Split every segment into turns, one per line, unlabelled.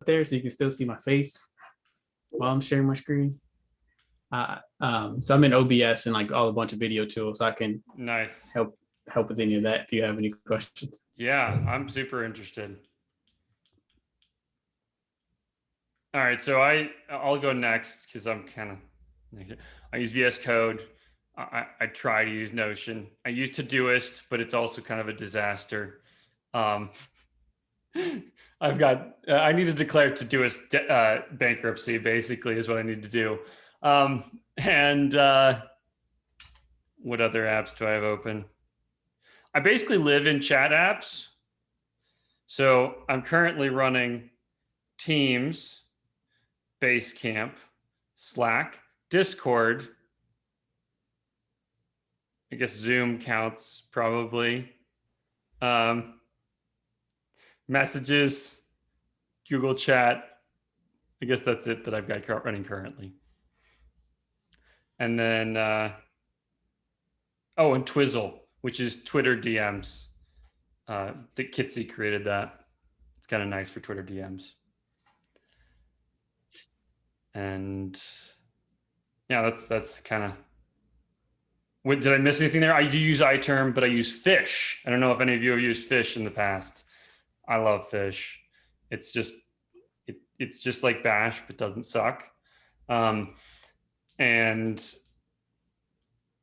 there so you can still see my face while I'm sharing my screen. So I'm in OBS and like all a bunch of video tools, so I can
Nice.
help with any of that if you have any questions.
Yeah, I'm super interested. All right, so I'll go next because I'm kind of I use VS Code. I try to use Notion. I use Todoist, but it's also kind of a disaster. Um, I need to declare Todoist bankruptcy. Basically, is what I need to do. And what other apps do I have open? I basically live in chat apps. So I'm currently running Teams, Basecamp, Slack, Discord. I guess Zoom counts probably. Messages, Google Chat. I guess that's it that I've got running currently. And then, and Twizzle, which is Twitter DMs. The Kitsy created that. It's kind of nice for Twitter DMs. And yeah, that's kind of. What, did I miss anything there? I do use iTerm, but I use Fish. I don't know if any of you have used Fish in the past. I love Fish. It's just like Bash, but doesn't suck. And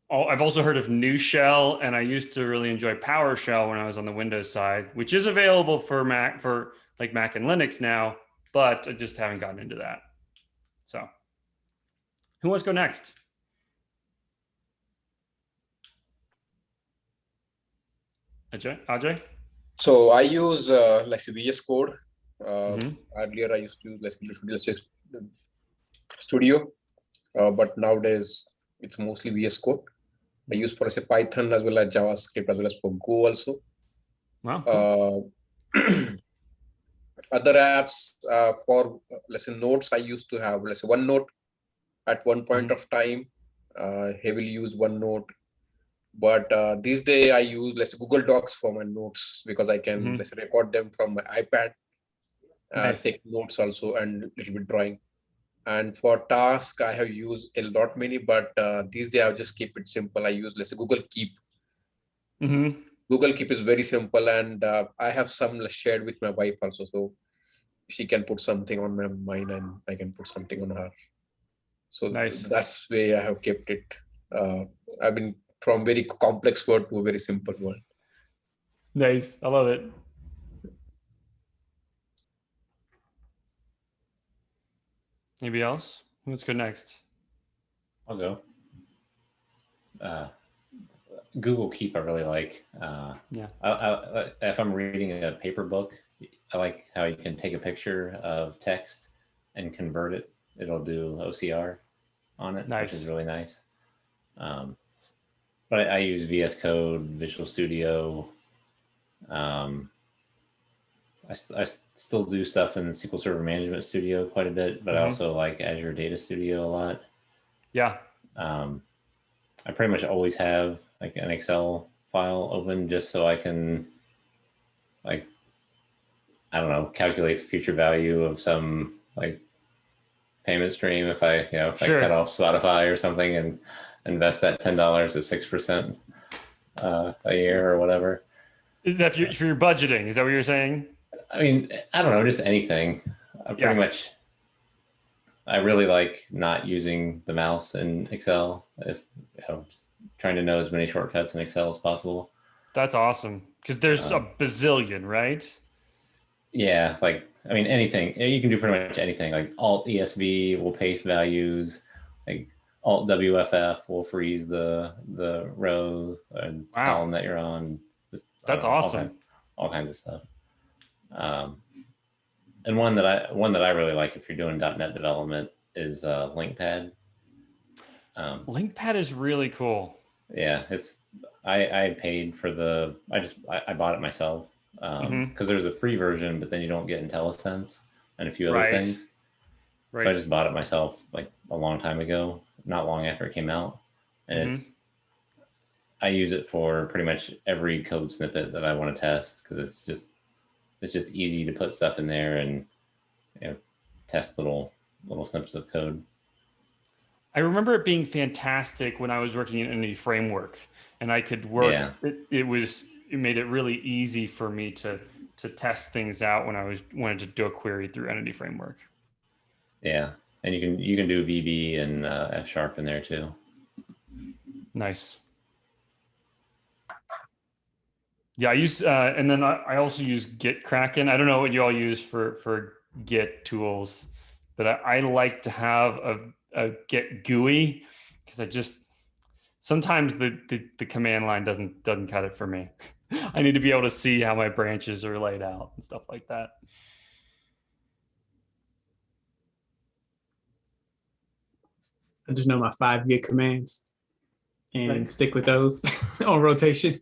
I've also heard of New Shell, and I used to really enjoy PowerShell when I was on the Windows side, which is available for Mac and Linux now, but I just haven't gotten into that. So, who wants to go next? Ajay?
So I use VS Code. Earlier I used to use Visual Studio, but nowadays it's mostly VS Code. I use for Python as well as JavaScript as well as for Go also.
Wow. Cool.
Other apps for notes, I used to have OneNote at one point of time. Heavily use OneNote, but these days I use Google Docs for my notes because I can record them from my iPad. Nice. Take notes also and a little bit drawing. And for task, I have used a lot many, but these days I just keep it simple. I use Google Keep. Google Keep is very simple, and I have some shared with my wife also, so she can put something on my mind and I can put something on her. So nice. That's the way I have kept it. I've been from very complex word to a very simple word.
Nice, I love it. Anybody else? Let's go next.
I'll go. Google Keep I really like.
Yeah.
If I'm reading a paper book, I like how you can take a picture of text and convert it. It'll do OCR on it, nice. Which is really nice. But I use VS Code, Visual Studio. I still do stuff in SQL Server Management Studio quite a bit, but I also like Azure Data Studio a lot.
Yeah.
I pretty much always have like an Excel file open just so I can, like, I don't know, calculate the future value of some like payment stream if I cut off Spotify or something and invest that $10 at 6% a year or whatever.
Is that for your budgeting? Is that what you're saying?
I mean, I don't know, just anything. Pretty much. I really like not using the mouse in Excel. If just trying to know as many shortcuts in Excel as possible.
That's awesome because there's a bazillion, right?
Yeah, like I mean, anything you can do, pretty much anything. Like Alt ESV will paste values. Like Alt WFF will freeze the row and column that you're on.
That's awesome.
All kinds of stuff. And one that I really like if you're doing .NET development is LinkPad.
LinkPad is really cool.
Yeah, I paid for I bought it myself because there's a free version, but then you don't get IntelliSense and a few other things. Right. So I just bought it myself like a long time ago, not long after it came out, and I use it for pretty much every code snippet that I want to test because it's just easy to put stuff in there and test little snippets of code.
I remember it being fantastic when I was working in Entity Framework, and I could work.
Yeah.
It made it really easy for me to test things out when I wanted to do a query through Entity Framework.
Yeah, and you can do VB and F# in there too.
Nice. Yeah, I use and then I also use Git Kraken. I don't know what you all use for Git tools, but I like to have a Git GUI because I just sometimes the command line doesn't cut it for me. I need to be able to see how my branches are laid out and stuff like that.
I just know my 5 git commands and
Right.
stick with those on rotation.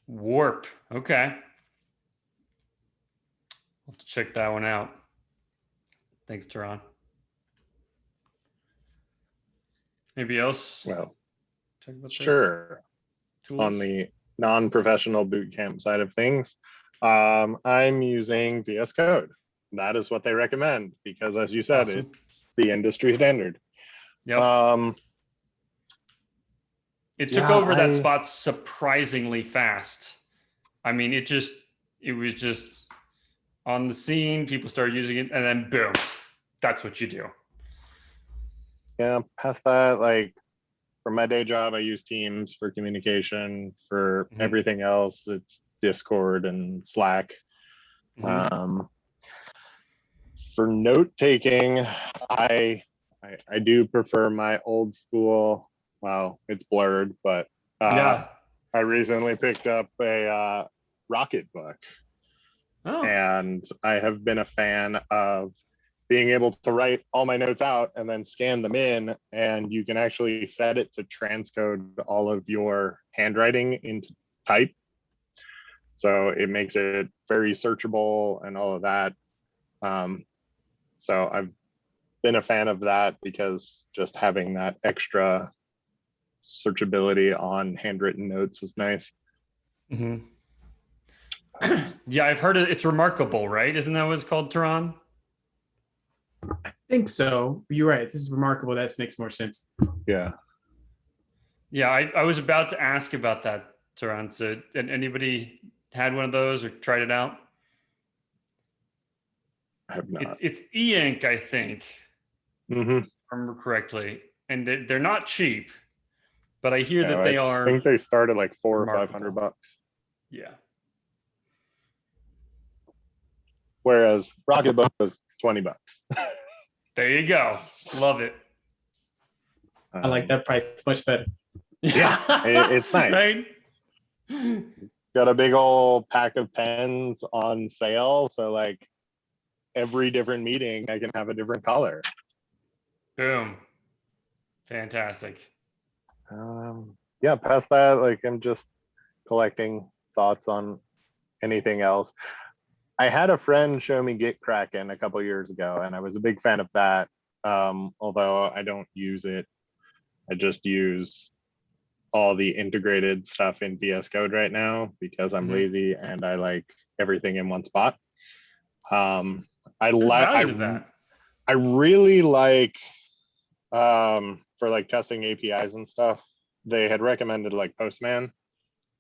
Warp. Okay. I'll have to check that one out. Thanks, Teron. Maybe else?
Well,
Talk about the
sure.
tools?
On the non-professional bootcamp side of things, I'm using VS Code. That is what they recommend because, as you said,
Awesome.
it's the industry standard.
Yep. It took
yeah,
over that spot surprisingly fast. I mean, it was just on the scene. People started using it, and then boom, that's what you do.
Yeah, past that, like for my day job, I use Teams for communication. For
Mhm.
everything else, it's Discord and Slack.
Mhm.
For note taking, I do prefer my old school. Well, it's blurred, but
Yeah.
I recently picked up a Rocket Book,
Oh.
and I have been a fan of being able to write all my notes out and then scan them in, and you can actually set it to transcode all of your handwriting into type. So it makes it very searchable and all of that. So I've been a fan of that because just having that extra searchability on handwritten notes is nice.
Mhm. Yeah, I've heard it. It's remarkable, right? Isn't that what it's called, Teron?
I think so. You're right. This is remarkable. That makes more sense.
Yeah.
Yeah, I was about to ask about that, Teron. So, and anybody had one of those or tried it out?
I have not.
It's e-ink, I think,
Mm-hmm.
if I remember correctly, and they're not cheap, but I hear that
I
they are.
think they start at like $400 or
remarkable.
$500.
Yeah.
Whereas Rocketbook was $20.
There you go. Love it.
I like that price. It's much better.
Yeah, it's nice.
Right?
Got a big old pack of pens on sale, so like every different meeting I can have a different color.
Boom. Fantastic.
Yeah, past that, like I'm just collecting thoughts on anything else. I had a friend show me Git Kraken a couple years ago, and I was a big fan of that. Although I don't use it, I just use all the integrated stuff in VS Code right now because I'm
Mhm.
lazy and I like everything in one spot.
There's value to that.
I really like for like testing APIs and stuff. They had recommended like Postman,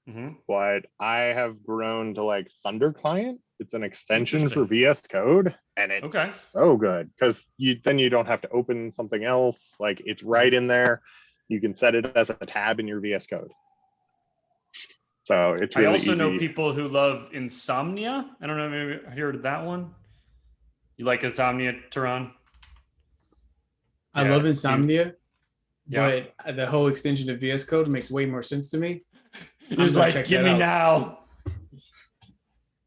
Mhm.
but I have grown to like Thunder Client. It's an extension for
Interesting.
VS Code, and it's
Okay.
so good because then you don't have to open something else. Like it's right in there. You can set it as a tab in your VS Code. So it's really
I also
easy.
know people who love Insomnia. I don't know if you heard of that one. You like Insomnia, Teron?
I
Yeah,
love
it seems-
Insomnia,
Yeah.
but the whole extension of VS Code makes way more sense to me.
You're just
gonna
like,
check
give
that
me
out.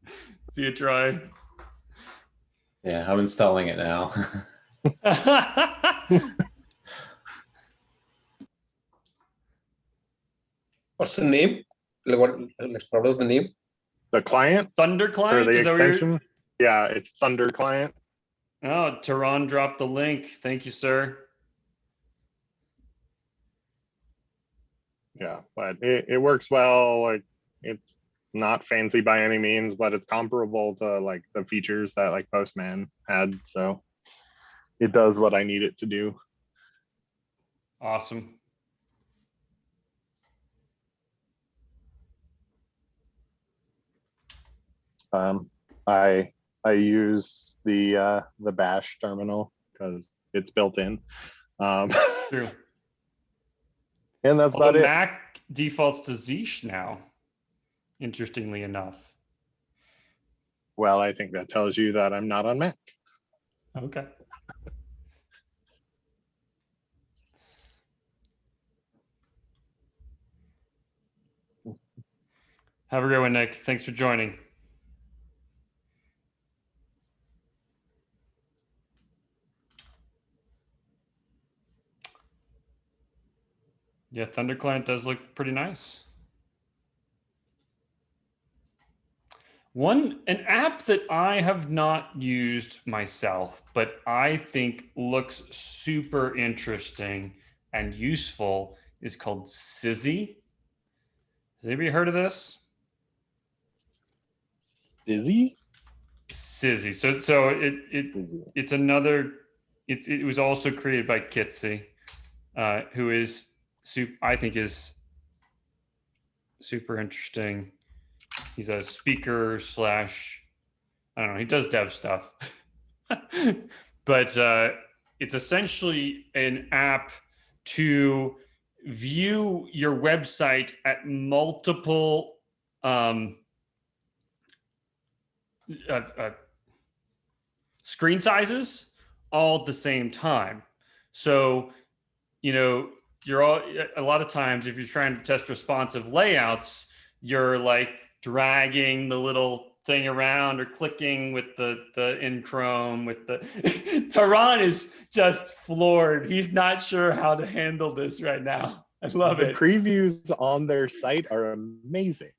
now. See you try.
Yeah, I'm installing it now.
What's the name? Like, what was the name?
The client
Thunder
or
Client?
the
Is that what you're...
extension? Yeah, it's Thunder Client.
Oh, Teron dropped the link. Thank you, sir.
Yeah, but it works well. Like it's not fancy by any means, but it's comparable to like the features that like Postman had. So it does what I need it to do.
Awesome.
I use the Bash terminal because it's built in.
True.
And that's
Although
about it.
Mac defaults to Zeesh now, interestingly enough.
Well, I think that tells you that I'm not on Mac.
Okay. Have a great one, Nick. Thanks for joining. Yeah, ThunderClient does look pretty nice. An app that I have not used myself, but I think looks super interesting and useful is called Sizzy. Has anybody heard of this?
Dizzy?
Sizzy. It's another. It was also created by Kitsy, who is I think is super interesting. He's a speaker slash, I don't know, he does dev stuff. But it's essentially an app to view your website at multiple screen sizes all at the same time. So, you know, a lot of times if you're trying to test responsive layouts, you're like dragging the little thing around or clicking with the in Chrome with the Taran is just floored. He's not sure how to handle this right now. I love
The
it.
previews on their site are amazing.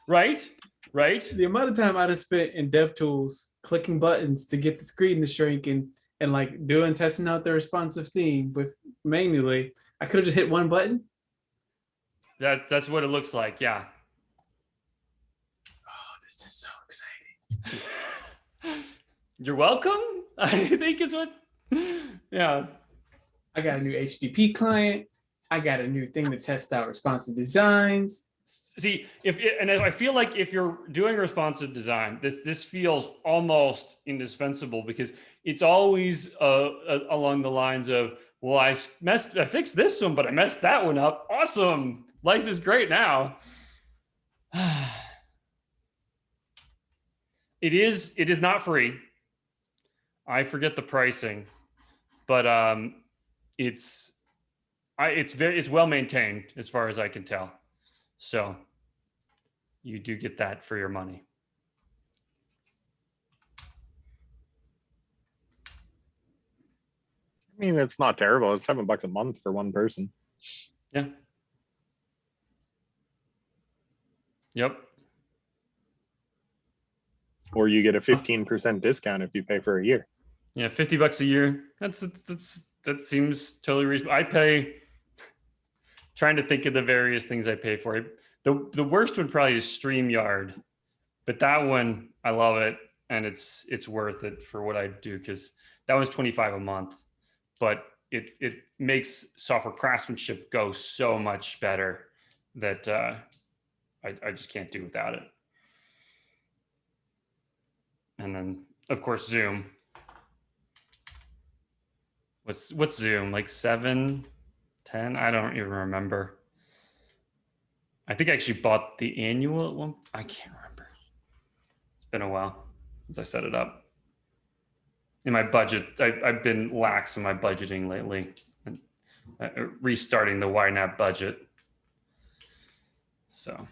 Right?
The amount of time I'd have spent in DevTools clicking buttons to get the screen to shrink and like testing out the responsive theme with manually, I could have just hit one button.
That's what it looks like. Yeah.
Oh, this is so exciting.
You're welcome. I think is what. Yeah.
I got a new HTTP client. I got a new thing to test out responsive designs.
See, and I feel like if you're doing responsive design, this feels almost indispensable because it's always along the lines of, well, I fixed this one, but I messed that one up. Awesome, life is great now. It is not free. I forget the pricing, but it's well maintained as far as I can tell. So you do get that for your money.
I mean, it's not terrible. It's $7 a month for one person.
Yeah. Yep.
Or you get a 15% discount if you pay for a year.
Yeah, $50 a year. That seems totally reasonable. I pay. Trying to think of the various things I pay for. The worst one probably is StreamYard, but that one I love it and it's worth it for what I do because that one's $25 a month, but it makes software craftsmanship go so much better that I just can't do without it. And then of course Zoom. What's Zoom, like 7, 10? I don't even remember. I think I actually bought the annual at one. I can't remember. It's been a while since I set it up. In my budget, I've been lax in my budgeting lately, and restarting the YNAB budget. So.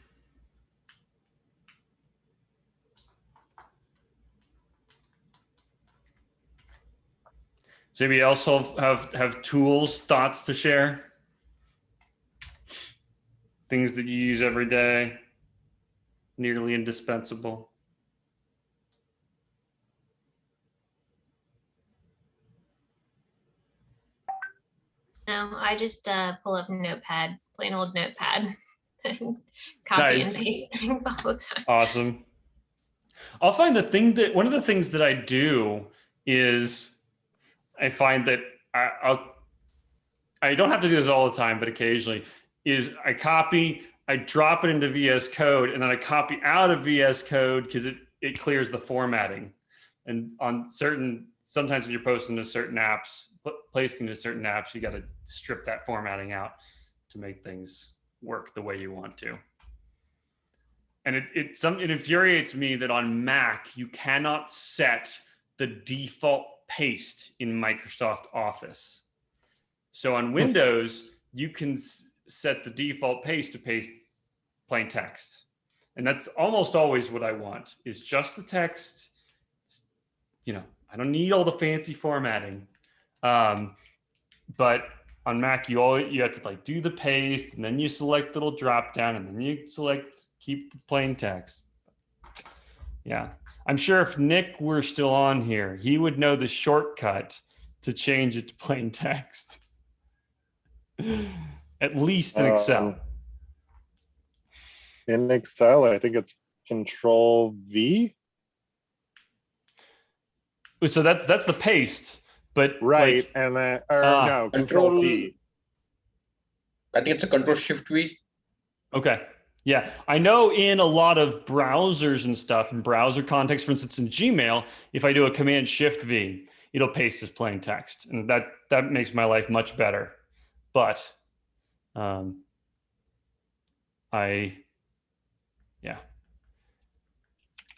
Does anybody else have tools, thoughts to share? Things that you use every day, nearly indispensable.
No, I just pull up Notepad plain old notepad and copy
Nice.
and paste things all the time.
Awesome. I'll find one of the things that I do is I find that I don't have to do this all the time, but occasionally is I copy, I drop it into VS Code, and then I copy out of VS Code because it clears the formatting. And on sometimes when you're posting to certain apps, placing to certain apps, you got to strip that formatting out to make things work the way you want to. And it infuriates me that on Mac, you cannot set the default paste in Microsoft Office. So on Windows, you can set the default paste to paste plain text. And that's almost always what I want, is just the text. You know, I don't need all the fancy formatting. But on Mac, you have to like do the paste, and then you select little drop down, and then you select keep the plain text. Yeah, I'm sure if Nick were still on here, he would know the shortcut to change it to plain text. At least in Excel.
In Excel, I think it's Control V.
So that's the paste, but
Right,
like,
and then no, Control T.
I think it's a Control Shift V.
okay. Yeah, I know in a lot of browsers and stuff, in browser context, for instance, in Gmail, if I do a Command Shift V, it'll paste as plain text, and that makes my life much better. But that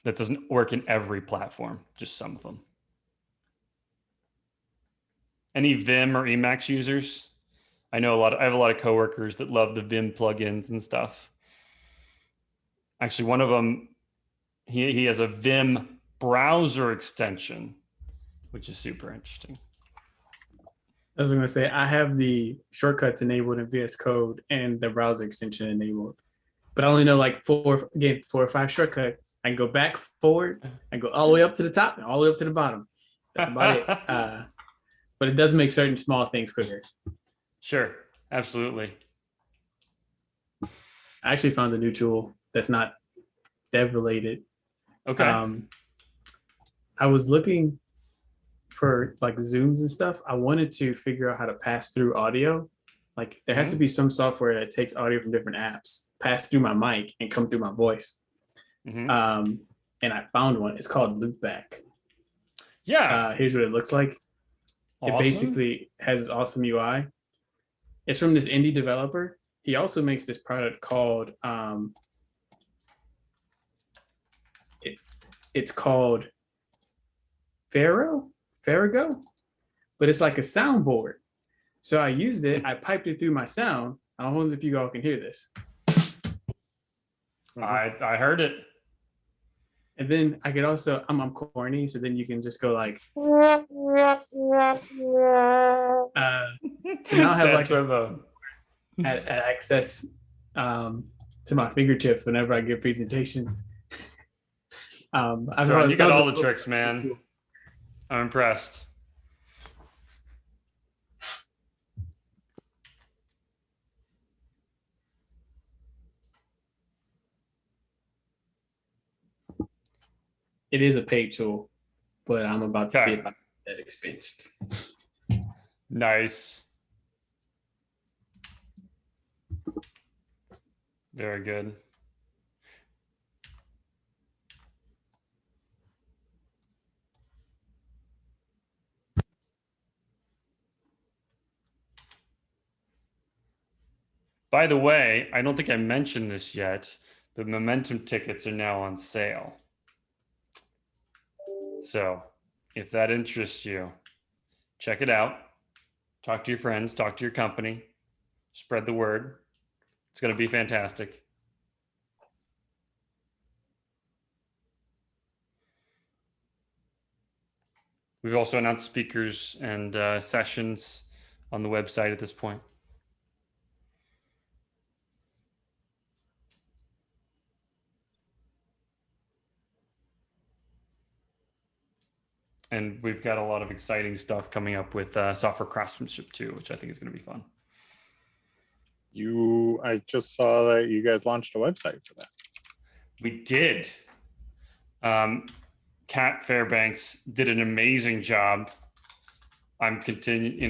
doesn't work in every platform, just some of them. Any Vim or Emacs users? I have a lot of coworkers that love the Vim plugins and stuff. Actually, one of them, he has a Vim browser extension, which is super interesting.
I was going to say, I have the shortcuts enabled in VS Code and the browser extension enabled, but I only know like 4 or 5 shortcuts. I can go back, forward, I go all the way up to the top and all the way up to the bottom. That's about it. But it does make certain small things quicker.
Sure, absolutely.
I actually found a new tool that's not dev related.
Okay.
I was looking for like Zooms and stuff. I wanted to figure out how to pass through audio. Like there has to be some software that takes audio from different apps, pass through my mic, and come through my voice. And I found one. It's called Loopback.
Yeah.
Here's what it looks like.
Awesome.
It basically has awesome UI. It's from this indie developer. He also makes this product called it's called Farrago, but it's like a soundboard. So I used it. I piped it through my sound. I don't know if you all can hear this.
I heard it.
And then I could also, I'm corny, so then you can just go like, and I'll have like access to my fingertips whenever I give presentations.
You got all the tricks, man. I'm impressed.
It is a paid tool, but I'm about to see if I can get that expensed.
Nice. Very good. By the way, I don't think I mentioned this yet, but Momentum tickets are now on sale. So if that interests you, check it out. Talk to your friends, talk to your company, spread the word. It's going to be fantastic. We've also announced speakers and sessions on the website at this point. And we've got a lot of exciting stuff coming up with software craftsmanship too, which I think is going to be fun.
I just saw that you guys launched a website for that.
We did. Kat Fairbanks did an amazing job. I'm continually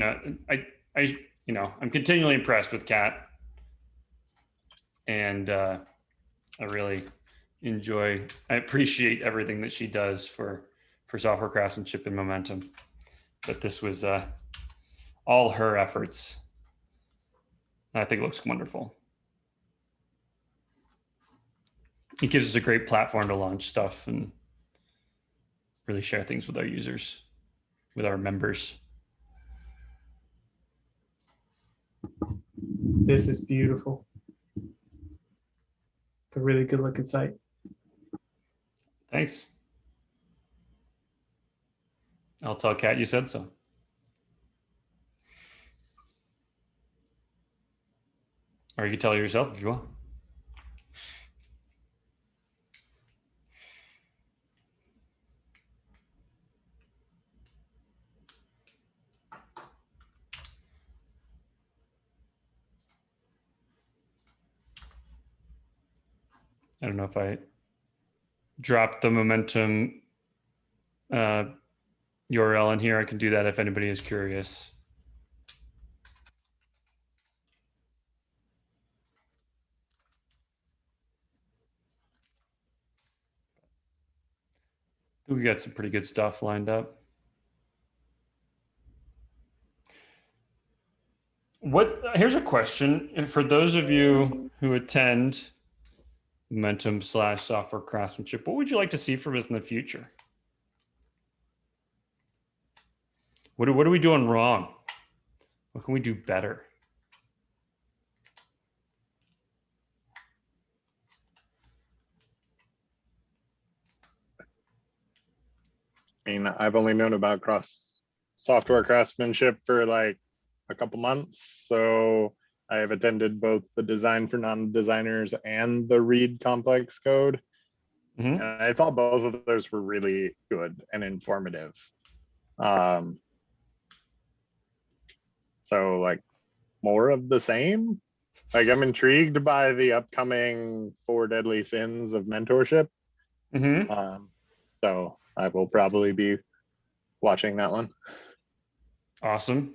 impressed with Kat, and I really I appreciate everything that she does for software craftsmanship and momentum. But this was all her efforts. And I think it looks wonderful. It gives us a great platform to launch stuff and really share things with our users, with our members.
This is beautiful. It's a really good looking site.
Thanks. I'll tell Kat you said so. Or you can tell her yourself if you want. I don't know if I dropped the momentum URL in here. I can do that if anybody is curious. We got some pretty good stuff lined up. Here's a question. And for those of you who attend Momentum/Software Craftsmanship, what would you like to see from us in the future? What are we doing wrong? What can we do better?
I mean, I've only known about software craftsmanship for like a couple months. So I have attended both the Design for Non-Designers and the Read Complex Code.
Mm-hmm.
And I thought both of those were really good and informative. So like more of the same. Like I'm intrigued by the upcoming 4 Deadly Sins of mentorship.
Mm-hmm.
So I will probably be watching that one.
Awesome.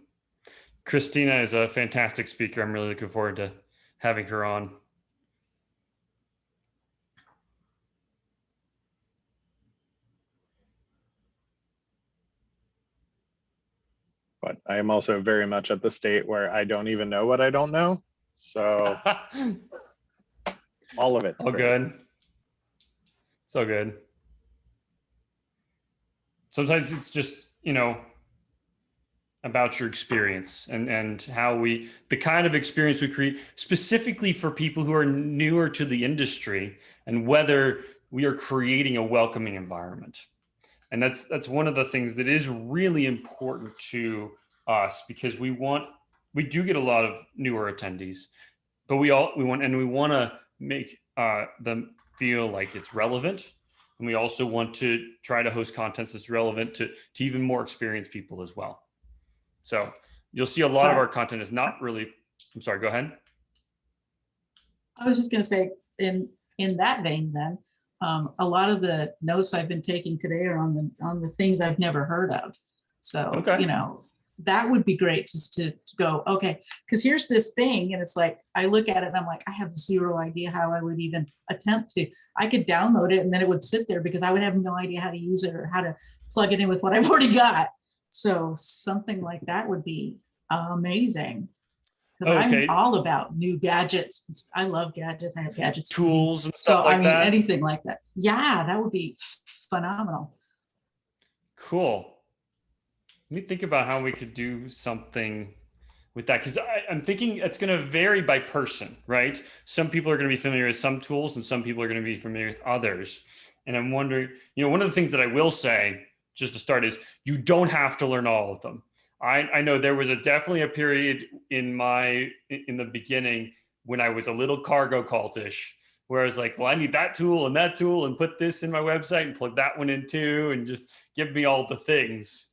Christina is a fantastic speaker. I'm really looking forward to having her on.
But I am also very much at the state where I don't even know what I don't know. So all of it.
All good. It's all good. Sometimes it's just, about your experience and how the kind of experience we create specifically for people who are newer to the industry and whether we are creating a welcoming environment. And that's one of the things that is really important to us because we do get a lot of newer attendees, but we want to make them feel like it's relevant. And we also want to try to host content that's relevant to even more experienced people as well. So you'll see a lot of our content is not really, I'm sorry, go ahead.
I was just going to say in that vein then, a lot of the notes I've been taking today are on the things I've never heard of. So,
okay.
That would be great to go, okay, because here's this thing. And it's like, I look at it and I'm like, I have zero idea how I would even attempt to. I could download it and then it would sit there because I would have no idea how to use it or how to plug it in with what I've already got. So something like that would be amazing.
Okay.
I'm all about new gadgets. I love gadgets. I have gadgets.
Tools and stuff like that.
Anything like that. Yeah, that would be phenomenal.
Cool. Let me think about how we could do something with that. Because I'm thinking it's going to vary by person, right? Some people are going to be familiar with some tools and some people are going to be familiar with others. And I'm wondering, one of the things that I will say, just to start, is you don't have to learn all of them. I know there was definitely a period in the beginning when I was a little cargo cultish, where I was like, well, I need that tool and put this in my website and plug that one in too, and just give me all the things.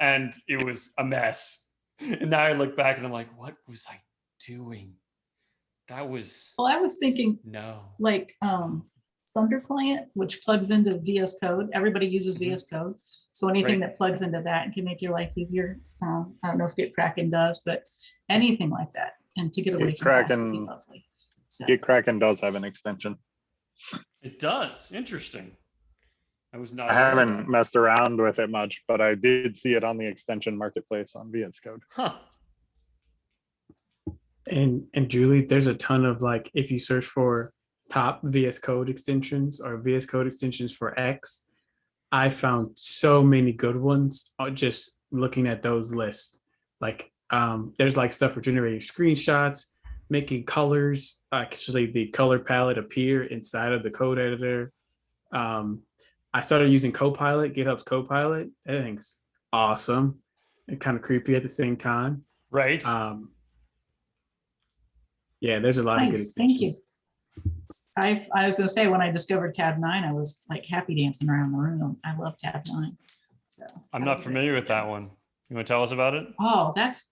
And it was a mess. And now I look back and I'm like, what was I doing? that was
Well, I was thinking
no.
like Thunder Client, which plugs into VS Code. Everybody uses
Mhm.
VS Code. So anything
Right.
that plugs into that can make your life easier. I don't know if GitKraken does, but anything like that. And to get away from that would be
GitKraken-
lovely. So
GitKraken does have an extension.
It does. Interesting. I was not
I
aware of
haven't
that.
messed around with it much, but I did see it on the extension marketplace on VS Code.
Huh.
And Julie, there's a ton of like if you search for top VS Code extensions or VS Code extensions for X, I found so many good ones just looking at those lists. Like there's like stuff for generating screenshots, making colors, actually the color palette appear inside of the code editor. I started using Copilot, GitHub's Copilot. That thing's awesome and kind of creepy at the same time.
Right.
Yeah, there's a lot of good
nice, thank you.
extensions.
I was gonna say, when I discovered tab 9, I was like happy dancing around the room. I love tab 9. So
I'm
that
not
was great.
familiar with that one. You want to tell us about it?
Oh, that's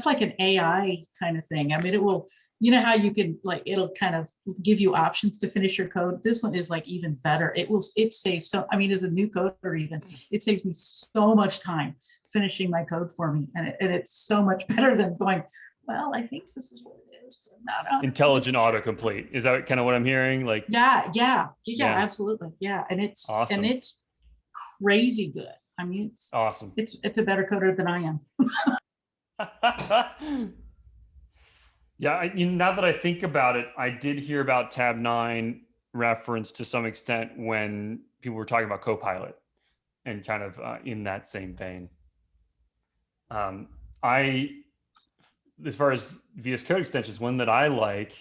like an AI kind of thing. I mean, it will, you know how you can like, it'll kind of give you options to finish your code. This one is like even better. It saves so, I mean, as a new coder even, it saves me so much time finishing my code for me. And it's so much better than going, well, I think this is what it is. But not 100%
Intelligent
sure.
autocomplete. Is that kind of what I'm hearing? Like,
Yeah,
Yeah.
absolutely. Yeah. And it's
Awesome.
it's crazy good. I mean,
awesome.
it's a better coder than I am.
Yeah, now that I think about it, I did hear about tab 9 reference to some extent when people were talking about Copilot and kind of in that same vein. As far as VS Code extensions, one that I like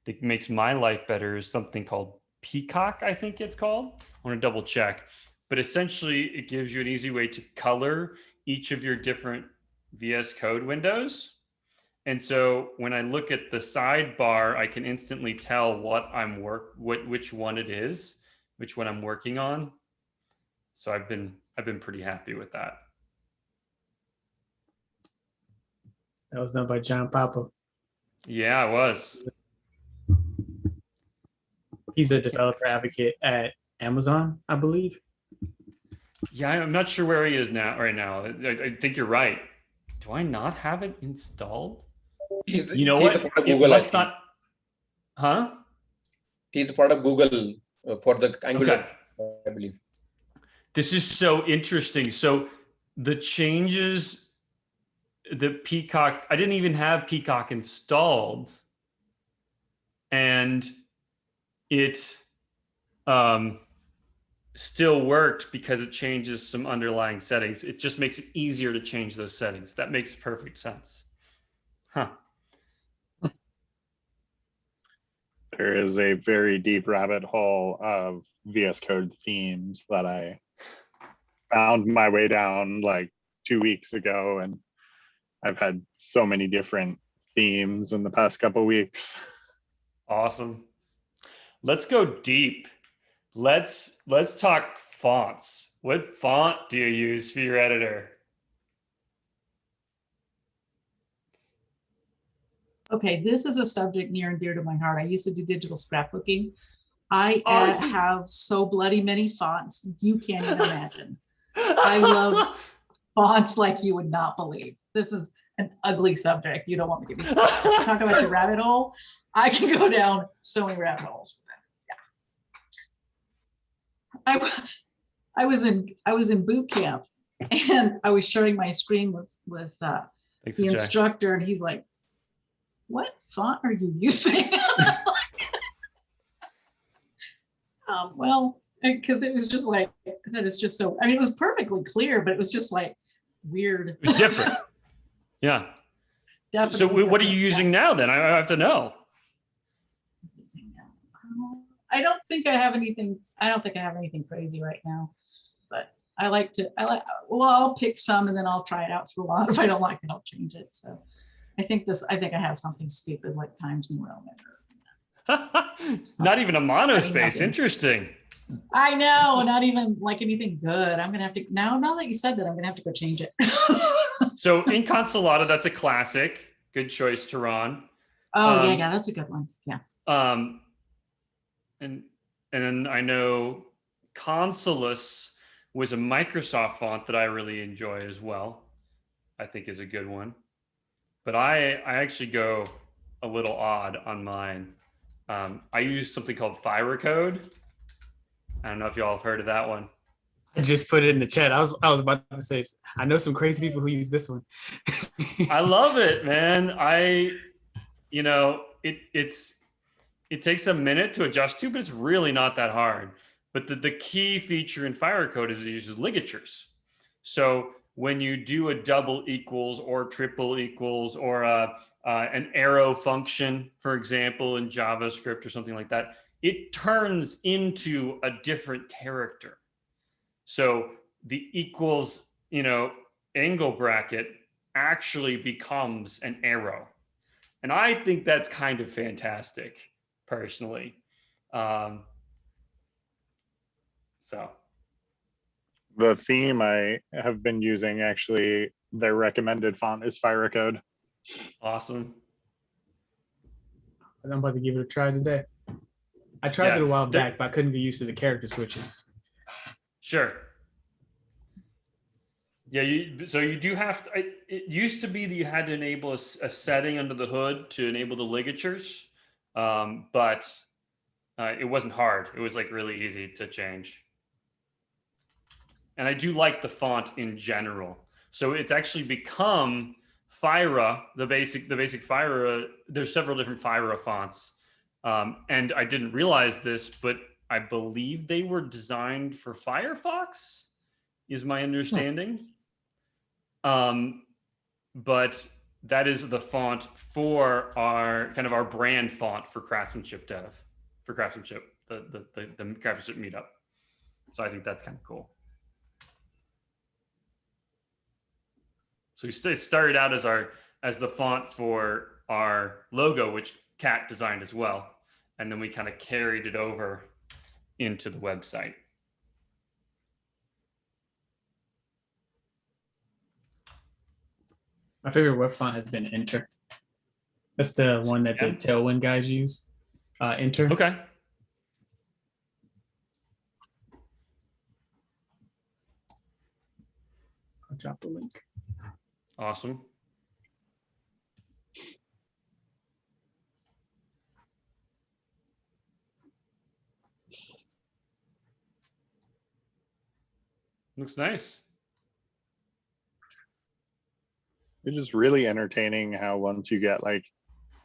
that makes my life better is something called Peacock, I think it's called. I want to double check. But essentially, it gives you an easy way to color each of your different VS Code windows. And so when I look at the sidebar, I can instantly tell which one it is, which one I'm working on. So I've been pretty happy with that.
That was done by John Papa.
Yeah, I was.
He's a developer advocate at Amazon, I believe.
Yeah, I'm not sure where he is right now. I think you're right. Do I not have it installed?
He's,
You know
he's
what?
a part of
It
Google, I
must
think.
not. Huh?
He's a part of Google for the Angular,
Okay.
I believe.
This is so interesting. So the changes, the Peacock, I didn't even have Peacock installed, and it still worked because it changes some underlying settings. It just makes it easier to change those settings. That makes perfect sense. Huh.
There is a very deep rabbit hole of VS Code themes that I found my way down like 2 weeks ago, and I've had so many different themes in the past couple weeks.
Awesome. Let's go deep. Let's talk fonts. What font do you use for your editor?
Okay, this is a subject near and dear to my heart. I used to do digital scrapbooking. I
Awesome.
have so bloody many fonts, you can't even imagine. I love fonts like you would not believe. This is an ugly subject. You don't want me to be talk about the rabbit hole. I can go down so many rabbit holes with that. Yeah. I was in boot camp, and I was sharing my screen with
Thanks,
the
Jay.
instructor, and he's like, "What font are you using?" Well, because it was just like that. It's just so. I mean, it was perfectly clear, but it was just like weird.
It was different. Yeah. So
Definitely
what are you
different.
using now then? I have to know.
I don't think I have anything. I don't think I have anything crazy right now, but well, I'll pick some and then I'll try it out for a while. If I don't like it, I'll change it. So I think I have something stupid like Times New Roman.
Not even a monospace.
Nothing.
Interesting.
I know, not even like anything good. I'm gonna have to now that you said that, I'm gonna have to go change it.
So in Consolata, that's a classic. Good choice, Tehran.
Oh, yeah,
Um,
yeah, that's a good one. Yeah.
Um, and then I know Consulus was a Microsoft font that I really enjoy as well. I think is a good one. But I actually go a little odd on mine. I use something called FireCode. I don't know if y'all have heard of that one.
I just put it in the chat. I was about to say I know some crazy people who use this one.
I love it, man. You know, it takes a minute to adjust to, but it's really not that hard. But the key feature in FireCode is it uses ligatures. So when you do a double equals or triple equals or an arrow function, for example, in JavaScript or something like that, it turns into a different character. So the equals, angle bracket actually becomes an arrow. And I think that's kind of fantastic, personally. So
The theme I have been using, actually, their recommended font is FireCode.
awesome.
I'm about to give it a try today. I tried
Yeah,
it a while
there-
back, but I couldn't get used to the character switches.
Sure. Yeah, so you do have to. It used to be that you had to enable a setting under the hood to enable the ligatures, but it wasn't hard. It was like really easy to change. And I do like the font in general. So it's actually become Fira, the basic Fira. There's several different Fira fonts, and I didn't realize this, but I believe they were designed for Firefox, is my understanding. But that is the font for our brand font for craftsmanship dev, for craftsmanship, the craftsmanship meetup. So I think that's kind of cool. So we started out as the font for our logo, which Kat designed as well, and then we kind of carried it over into the website.
My favorite web font has been Enter. That's the one that the
Yeah.
Tailwind guys use. Enter.
Okay.
I'll drop the link.
Awesome. Looks nice.
It is really entertaining how once you get like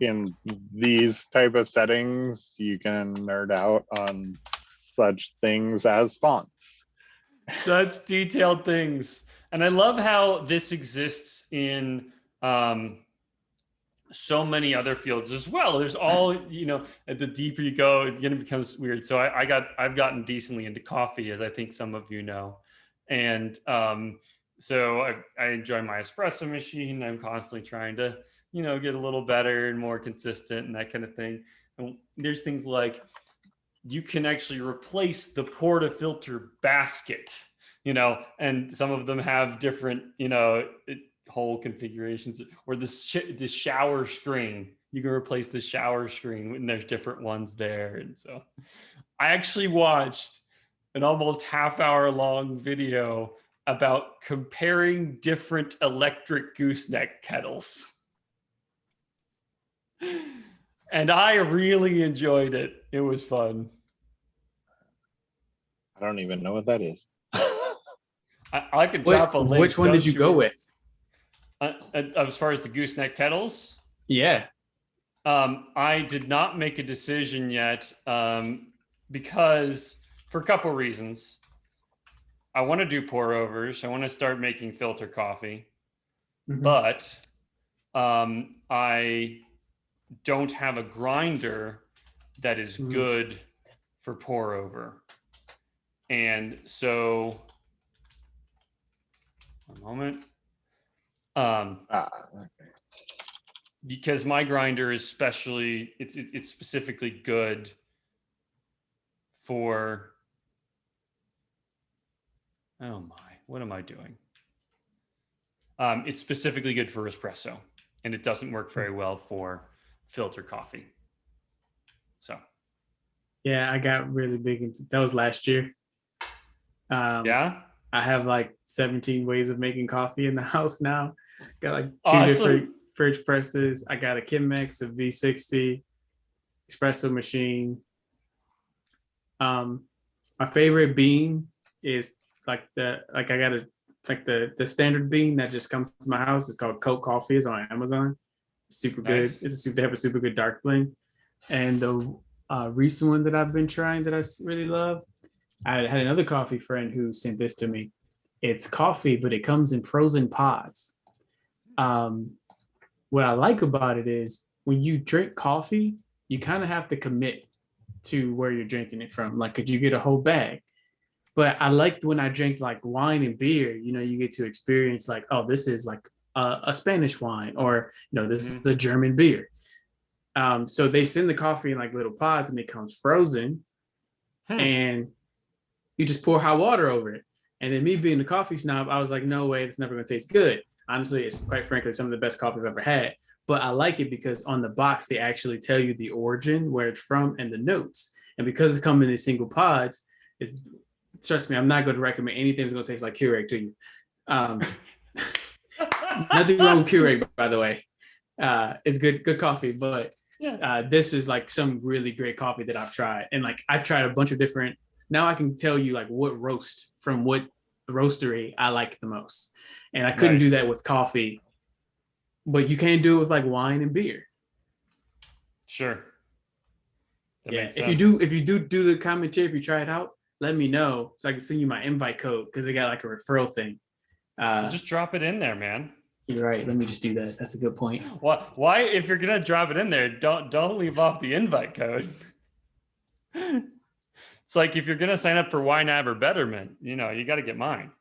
in these type of settings, you can nerd out on such things as fonts.
Such detailed things. And I love how this exists in so many other fields as well. There's all, the deeper you go, it becomes weird. So I've gotten decently into coffee, as I think some of you know. And so I enjoy my espresso machine. I'm constantly trying to, get a little better and more consistent and that kind of thing. And there's things like you can actually replace the portafilter basket, and some of them have different, whole configurations, or the shower screen. You can replace the shower screen and there's different ones there. And so I actually watched an almost half-hour long video about comparing different electric gooseneck kettles. And I really enjoyed it. It was fun.
I don't even know what that is.
I could drop a link.
Which one did you go with?
As far as the gooseneck kettles?
Yeah.
I did not make a decision yet because for a couple reasons. I want to do pour overs. I want to start making filter coffee, but I don't have a grinder that is good for pour over. And so, one moment. Because my grinder is it's specifically good for, oh my, what am I doing? It's specifically good for espresso, and it doesn't work very well for filter coffee. So
Yeah, I got really big into that was last year.
yeah,
I have like 17 ways of making coffee in the house now. Got like two
Awesome.
different fridge presses. I got a Chemex, a V60, espresso machine. My favorite bean is like I got the standard bean that just comes to my house. It's called Coke Coffee. It's on Amazon. Super good.
Nice.
It's a super. They have a super good dark blend. And the recent one that I've been trying that I really love, I had another coffee friend who sent this to me. It's coffee, but it comes in frozen pods. What I like about it is when you drink coffee, you kind of have to commit to where you're drinking it from. Like, could you get a whole bag? But I liked when I drink like wine and beer, you get to experience like, oh, this is like a Spanish wine, or, this is a German beer. So they send the coffee in like little pods and it comes frozen, and you just pour hot water over it. And then me being the coffee snob, I was like, no way, it's never going to taste good. Honestly, it's quite frankly some of the best coffee I've ever had. But I like it because on the box, they actually tell you the origin, where it's from, and the notes. And because it's coming in single pods, trust me, I'm not going to recommend anything that's going to taste like Keurig to you. Nothing wrong with Keurig, by the way. It's good coffee, but this is like some really great coffee that I've tried. And like I've tried a bunch of different. Now I can tell you like what roast from what roastery I like the most. And I couldn't do that with coffee, but you can do it with like wine and beer.
Sure. That
If you do the commentary, if you try it out, let me know so I can send you my invite code, because they got like a referral thing.
Just drop it in there, man.
You're right. Let me just do that. That's a good point.
Why if you're gonna drop it in there, don't leave off the invite code. It's like if you're gonna sign up for YNAB or Betterment, you got to get mine.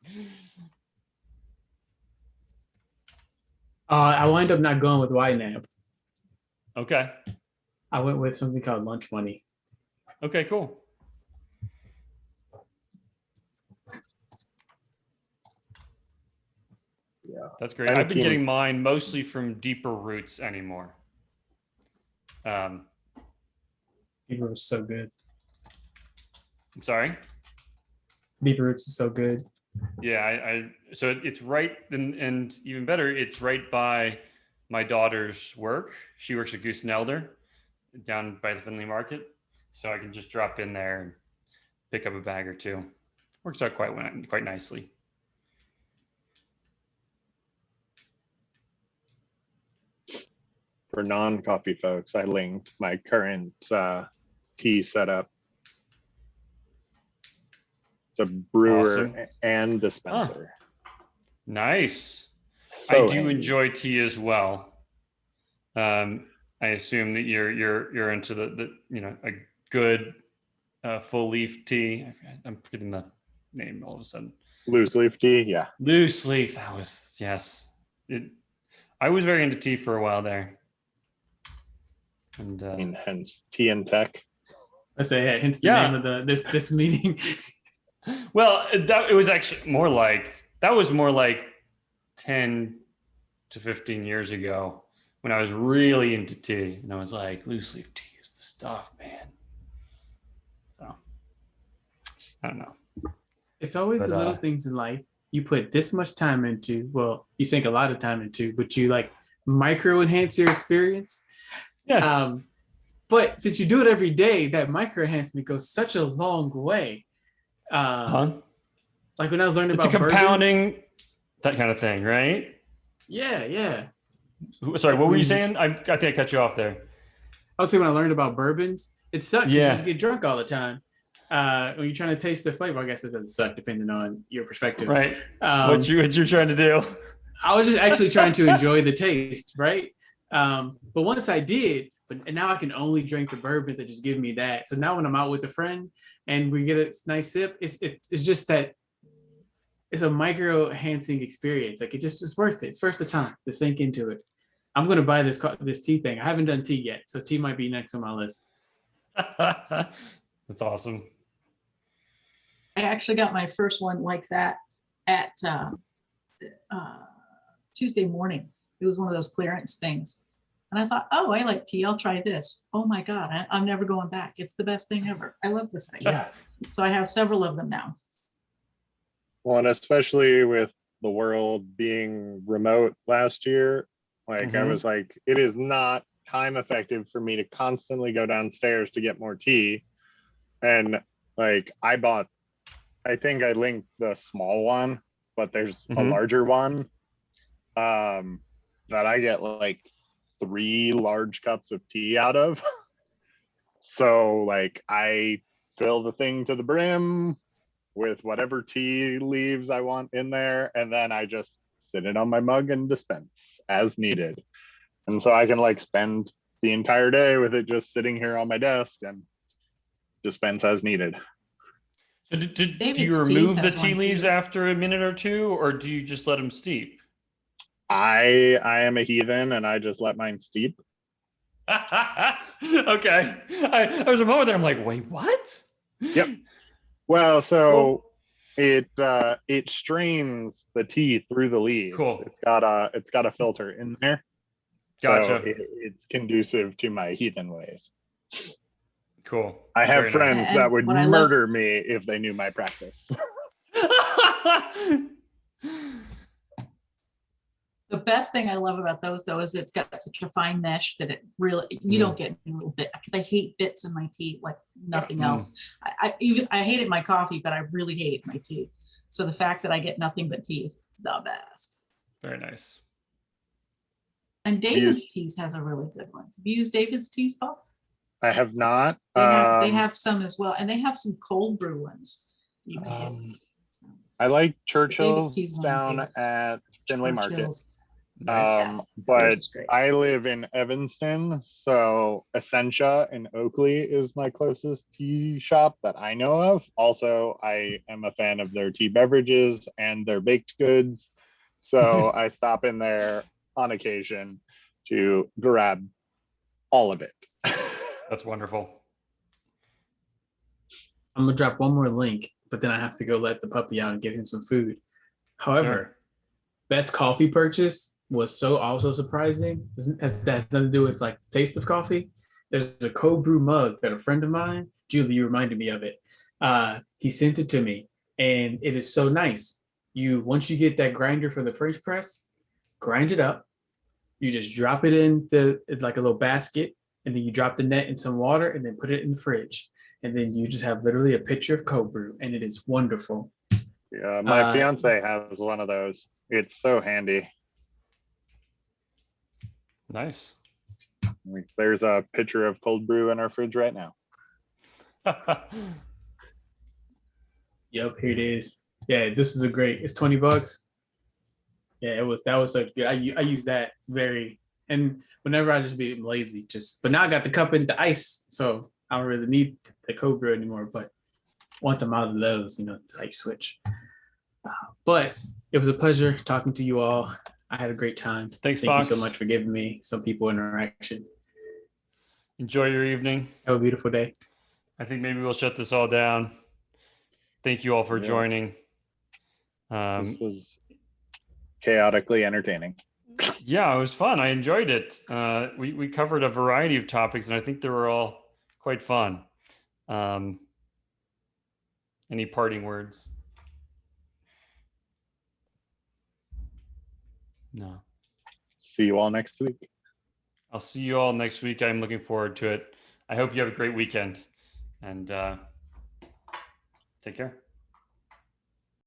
I wind up not going with YNAB.
Okay.
I went with something called Lunch Money.
Okay, cool.
Yeah.
That's great. I've been getting mine mostly from Deeper Roots anymore.
Deeper Roots is so good.
I'm sorry?
Deeper Roots is so good.
Yeah, so it's right, and even better, it's right by my daughter's work. She works at Goose and Elder down by the Findlay Market. So I can just drop in there and pick up a bag or two. Works out quite nicely.
For non-coffee folks, I linked my current tea setup. It's a brewer and dispenser.
Nice.
So
I do
handy.
enjoy tea as well. I assume that you're into the a good full leaf tea. I'm forgetting the name all of a sudden.
Loose leaf tea, yeah.
Loose leaf. That was I was very into tea for a while there. And
hence tea and tech.
I say, hence the name of this meeting.
Well, it was actually more like 10 to 15 years ago when I was really into tea, and I was like, loose leaf tea is the stuff, man. So I don't know.
It's always the little things in life you put this much time into. Well, you sink a lot of time into, but you like micro enhance your experience.
Yeah.
But since you do it every day, that micro enhancement goes such a long way. Like when I was learning
it's
about
a compounding, that kind of thing, right?
Yeah.
Sorry, what were you saying? I think I cut you off there.
I was saying when I learned about bourbons, it sucked.
Yeah.
You just get drunk all the time. When you're trying to taste the flavor, I guess it doesn't suck depending on your perspective.
Right. What you're trying to do.
I was just actually trying to enjoy the taste, right? But once I did, and now I can only drink the bourbons that just give me that. So now when I'm out with a friend and we get a nice sip, it's just that it's a micro enhancing experience. Like it's worth it. It's worth the time to sink into it. I'm going to buy this tea thing. I haven't done tea yet, so tea might be next on my list.
That's awesome.
I actually got my first one like that at Tuesday morning. It was one of those clearance things. And I thought, oh, I like tea. I'll try this. Oh my God, I'm never going back. It's the best thing ever. I love this thing.
Yeah.
So I have several of them now.
Well, and especially with the world being remote last year, like I
Mhm.
was like, it is not time effective for me to constantly go downstairs to get more tea. And like I think I linked the small one, but there's a
Mhm.
larger one that I get like 3 large cups of tea out of. So like I fill the thing to the brim with whatever tea leaves I want in there, and then I just sit it on my mug and dispense as needed. And so I can like spend the entire day with it just sitting here on my desk and dispense as needed.
So do you
David's Teas
remove the
has
tea
one
leaves
too.
after a minute or two, or do you just let them steep?
I am a heathen and I just let mine steep.
Okay. I was a moment there. I'm like, wait, what?
Yep. Well, so it strains the tea through the leaves.
Cool.
It's got a filter in there.
Gotcha.
So it's conducive to my heathen ways.
Cool.
I have
Very
friends
nice.
that
And
would
what I love-
murder me if they knew my practice.
The best thing I love about those though is it's got such a fine mesh that it really, you don't get a little bit, because I hate bits in my tea like nothing else. I hate it in my coffee, but I really hate it in my tea. So the fact that I get nothing but tea is the best.
Very nice.
And David's Teas has a really good one. Have you used David's Teas, Paul?
I have not.
They have some as well, and they have some cold brew ones. You may have. So,
I like
David's
Churchill's
Tea's one of my
down
favorites.
at Finley Market.
Churchill's.
Nice.
Yes,
But
theirs is great.
I live in Evanston, so Essentia in Oakley is my closest tea shop that I know of. Also, I am a fan of their tea beverages and their baked goods. So I stop in there on occasion to grab all of it.
That's wonderful.
I'm gonna drop one more link, but then I have to go let the puppy out and give him some food. However, best coffee purchase was so also surprising. That has nothing to do with like taste of coffee. There's a cold brew mug that a friend of mine, Julie, you reminded me of it. He sent it to me, and it is so nice. Once you get that grinder for the French press, grind it up. You just drop it in it's like a little basket, and then you drop the net in some water, and then put it in the fridge. And then you just have literally a pitcher of cold brew, and it is wonderful.
Yeah, my fiance has one of those. It's so handy.
Nice.
Like, there's a pitcher of cold brew in our fridge right now.
Yep, here it is. Yeah, this is a great. It's $20. Yeah, that was so good. I use that and whenever I just be lazy, but now I got the cup and the ice, so I don't really need the cold brew anymore. But once I'm out of those, I switch. But it was a pleasure talking to you all. I had a great time.
Thanks,
Thank
Fox.
you so much for giving me some people interaction.
Enjoy your evening.
Have a beautiful day.
I think maybe we'll shut this all down. Thank you all for joining.
This was chaotically entertaining.
Yeah, it was fun. I enjoyed it. We covered a variety of topics, and I think they were all quite fun. Any parting words? No.
See you all next week.
I'll see you all next week. I'm looking forward to it. I hope you have a great weekend, and take care.